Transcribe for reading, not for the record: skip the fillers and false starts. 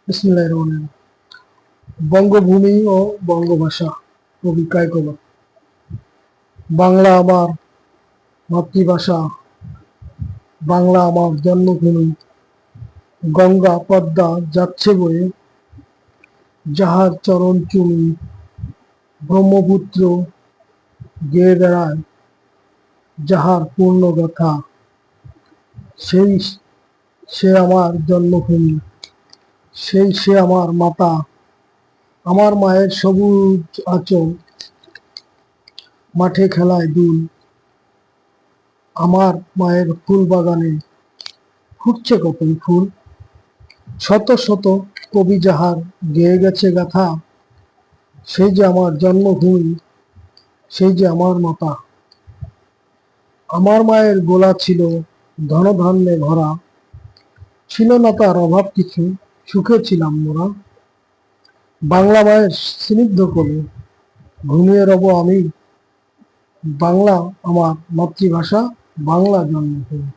বিসমিল্লাহির রহমানির রহিম। বঙ্গভূমি ও বঙ্গভাষা। কবি কায়কোবাদ। বাংলা আমার মাতৃভাষা, বাংলা আমার জন্মভূমি। গঙ্গা পদ্মা যাচ্ছে বয়ে, যাহার চরণ চুমি। ব্রহ্মপুত্র গেয়ে বেড়ায়, যাহার পূর্ণ গাথা। সেই সে আমার জন্মভূমি, সেই সে আমার মাতা। আমার মায়ের সবুজ আঁচল, মাঠে খেলায় দুল। আমার মায়ের ফুল বাগানে ফুটছে কতই ফুল। শত শত কবি যাহার গেয়ে গেছে গাথা। সেই যে আমার জন্মভূমি, সেই যে আমার মাতা। আমার মায়ের গোলা ছিল ধনধান্যে ভরা, ছিল না তার অভাব কিছু, সুখে ছিলাম মোরা। বাংলা মায়ের স্নিগ্ধ কোলে ঘুমিয়ে রব আমি। বাংলা আমার মাতৃভাষা, বাংলা জন্মভূমি।